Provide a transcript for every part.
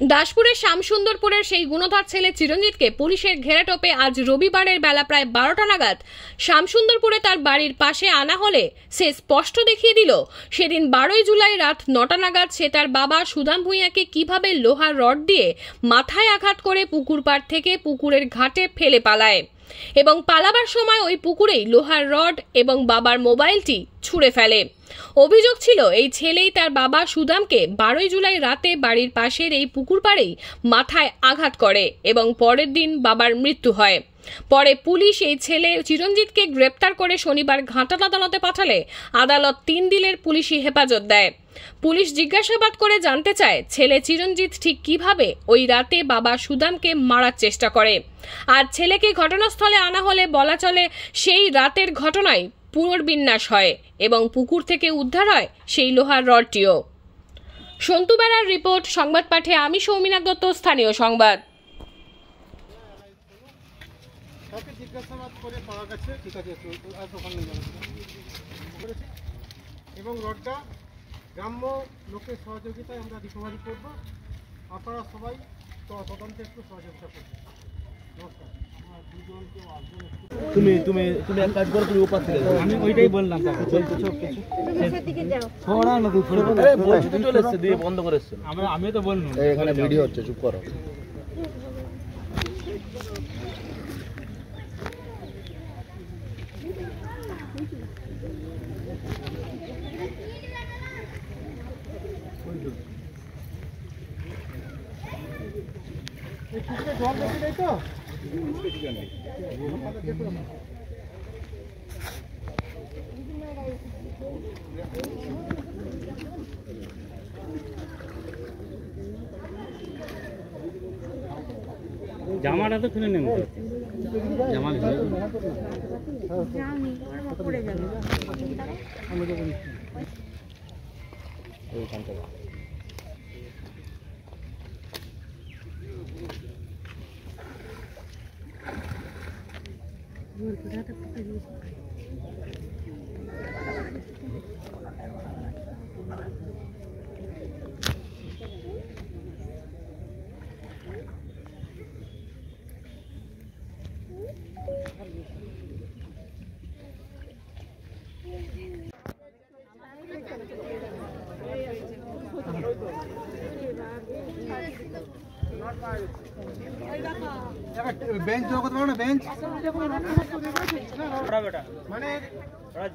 দাসপুরের শ্যামসুন্দরপুরের সেই গুণধর ছেলে চিরঞ্জিতকে পুলিশের ঘেরাটোপে আজ রবিবারের বেলা প্রায় 12টা নাগাদ শ্যামসুন্দরপুরে তার বাড়ির পাশে আনা হলে সে স্পষ্ট দেখিয়ে দিল সেদিন 12ই জুলাই রাত 9টা নাগাদ সে তার বাবা সুদাম ভূঁইয়াকে কিভাবে লোহার রড দিয়ে মাথায় আঘাত করে পুকুর পাড় থেকে পুকুরের ঘাটে ফেলে পালায় এবং পালাবার সময় ওই পুকুরেই লোহার রড এবং বাবার মোবাইলটি ছুঁড়ে ফেলে। অভিযোগ ছিল এই ছেলেই তার বাবা সুদামকে 12ই জুলাই রাতে বাড়ির পাশের এই পুকুর পাড়েই মাথায় আঘাত করে এবং পরের দিন বাবার মৃত্যু হয়। পরে পুলিশ এই ছেলে চিরঞ্জিতকে গ্রেপ্তার করে শনিবার ঘাটাল আদালতে পাঠালে আদালত 3 দিনের পুলিশি হেফাজত দেয়। পুলিশ জিজ্ঞাসাবাদ করে জানতে চায় ছেলে চিরঞ্জিত ঠিক কিভাবে ওই রাতে বাবা সুদামকে মারার চেষ্টা করে। আর ছেলেকে ঘটনাস্থলে আনা হলে বলা চলে সেই রাতের ঘটনায় পুনর্বিন্যাস হয় এবং পুকুর থেকে উদ্ধার হয় সেই লোহার রডটিও। সন্তু বেরার রিপোর্ট, সংবাদ পাঠে আমি সৌমিনা দত্ত, স্থানীয় সংবাদ। এবং রডটা গ্রাম্য লোকের সহযোগিতায় আমরা রিকভারি করব, আপনারা সবাই তদন্তে একটু সহযোগিতা করবেন। নমস্কার। তুমি তুমি তুমি এক কাজ করো, তুমি উপর থেকে আমি ওইটাই বললাম ছড়া না তুই ছড়ে বলে বলতে চলে এসেছে দিয়ে বন্ধ করে এসেছে। আমি তো বললাম এখানে ভিডিও হচ্ছে, চুপ করো। এই পুকুরে জল বেশি নেই তো? জামাটা তো খুলে নেব, জামা পড়ে যাবে। বেঞ্চ জোগাড় করতে পারো না? বেঞ্চ মানে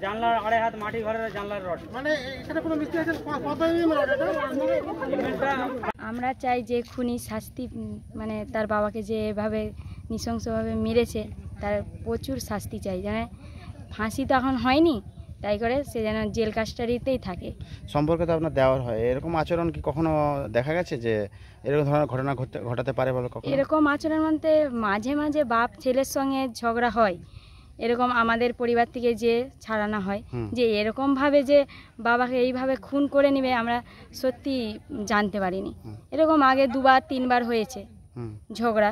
জানলার 2.5 হাত মাটি ঘরের জানলার রড, মানে এখানে কোনো মিস্ত্রি আছে? আমরা চাই যে খুনি শাস্তি, মানে তার বাবাকে যে এভাবে নৃশংসভাবে মেরেছে তার প্রচুর শাস্তি চাই। যেন ফাঁসি তো এখন হয়নি, তাই করে সে যেন জেল কাস্টাডিতেই থাকে। সম্পর্কে তো আপনার দেওয়ার হয়, এরকম আচরণ কি কখনো দেখা গেছে যে এরকম ধরনের ঘটনা ঘটাতে পারে বলে? কখনো এরকম আচরণ বলতে মাঝে মাঝে বাপ ছেলের সঙ্গে ঝগড়া হয়, এরকম আমাদের পরিবার থেকে যে ছাড়ানো হয় যে এরকমভাবে যে বাবাকে এইভাবে খুন করে নেবে আমরা সত্যি জানতে পারিনি। এরকম আগে 2বার 3বার হয়েছে ঝগড়া,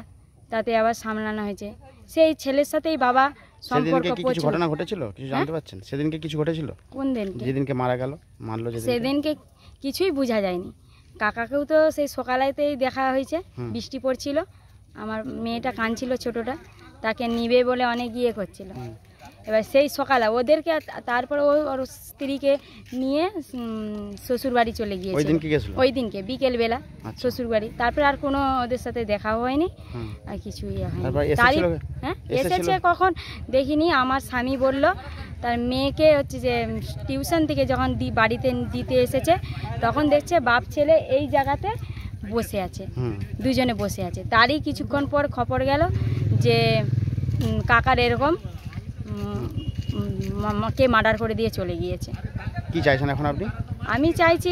তাতে আবার সামলানো হয়েছে। সেই ছেলের সাথেই বাবা সম্পর্ক। কিছু ঘটনা ঘটেছিল, কিছু জানতে পারছেন? সেদিনকে কিছু ঘটেছিল? কোন দিনকে? যেদিনকে মারা গেল, মারলো সেদিনকে কিছুই বোঝা যায়নি। কাকাকেও তো সেই সকালেতেই দেখা হয়েছে, বৃষ্টি পড়ছিল, আমার মেয়েটা কাঁদছিল ছোটটা, তাকে নিবে বলে অনেক ইয়ে করছিল। এবার সেই সকালে ওদেরকে, তারপর ওর স্ত্রীকে নিয়ে শ্বশুর বাড়ি চলে গিয়েছে। ওই দিনকে বিকেলবেলা শ্বশুর বাড়ি, তারপর আর কোনো ওদের সাথে দেখাও হয়নি, আর কিছুই হয়নি। হ্যাঁ এসেছে কখন দেখিনি। আমার স্বামী বলল তার মেয়েকে হচ্ছে যে টিউশন থেকে যখন বাড়িতে দিতে এসেছে তখন দেখছে বাপ ছেলে এই জায়গাতে বসে আছে, দুজনে বসে আছে। তারই কিছুক্ষণ পর খবর গেল যে কাকার এরকম কে মার্ডার করে দিয়ে চলে গিয়েছে। কি চাইছেন এখন আপনি? আমি চাইছি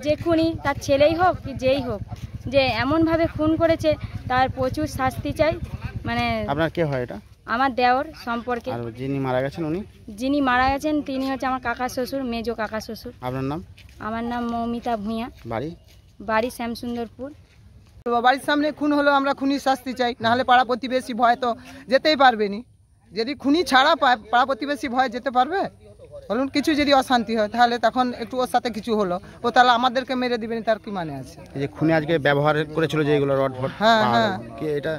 যে খুনি তার ছেলেই হোক কি যেই হোক, যে এমনভাবে খুন করেছে তার প্রচুর শাস্তি চাই। মানে আপনার কে হয় এটা? আমার দেওর সম্পর্কে। আর যিনি মারা গেছেন উনি? যিনি মারা গেছেন তিনি হচ্ছে আমার কাকা শ্বশুর, মেজো কাকা শ্বশুর। আপনার নাম? আমার নাম মৌমিতা ভূঁইয়া। বাড়ি শ্যামসুন্দরপুর। বাড়ির সামনে খুন হলো, আমরা খুনির শাস্তি চাই, নাহলে পাড়া প্রতিবেশী ভয় তো যেতেই পারবে নি। যদি খুনি ছাড়া পায় পাড়া প্রতিবেশী ভয় যেতে পারবে? বলুন কিছু যদি অশান্তি হয় তাহলে তখন একটু ওর সাথে কিছু হলো, ও তাহলে আমাদেরকে মেরে দিবেন, তার কি মানে আছে? এই যে খুনি আজকে ব্যবহার করেছিল যে এগুলো রড ফড, হ্যাঁ, হ্যাঁ। কি এটা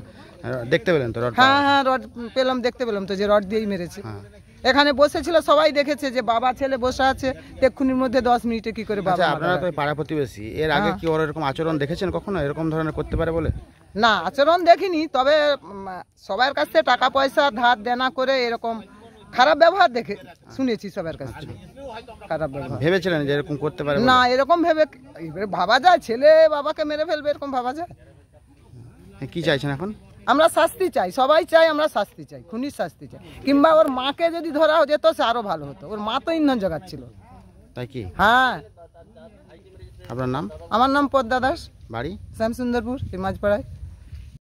দেখতে পেলেন তো রড? হ্যাঁ হ্যাঁ, রড পেলাম, দেখতে পেলাম তো যে রড দিয়েই মেরেছে। হ্যাঁ। এখানে বসেছিল, সবাই দেখেছে যে বাবা ছেলে বসে আছে, এক্ষুনির মধ্যে 10 মিনিটে কি করে বাবা আচ্ছা, মারা আপনারা তো যায়? পাড়া প্রতিবেশী, এর আগে কি ওর এরকম আচরণ দেখেছেন কখনো, এরকম ধরনের করতে পারে বলে? না, আচরণ দেখিনি, তবে সবার কাছ থেকে টাকা পয়সা ধার দেনা করে এরকম খারাপ ব্যবহার দেখে শুনেছি সবার কাছ থেকে, খারাপ ব্যবহার। ভেবেছিলেন যে এরকম করতে পারে বলে? না, এরকম ভেবে এবারে ভাবা যায় ছেলে বাবাকে মেরে ফেলবে, এরকম ভাবা যায়? কি চাইছেন এখন? আমরা শাস্তি চাই, সবাই চাই, আমরা শাস্তি চাই, খুনির শাস্তি চাই, কিংবা ওর মাকে যদি ধরা যেত সে আরো ভালো হতো, ওর মা তো ইন্ধন জোগাচ্ছিল। তাই কি? হ্যাঁ। আপনার নাম? আমার নাম পদ্মা দাস, বাড়ি? শ্যামসুন্দরপুর, মাঝপাড়ায়।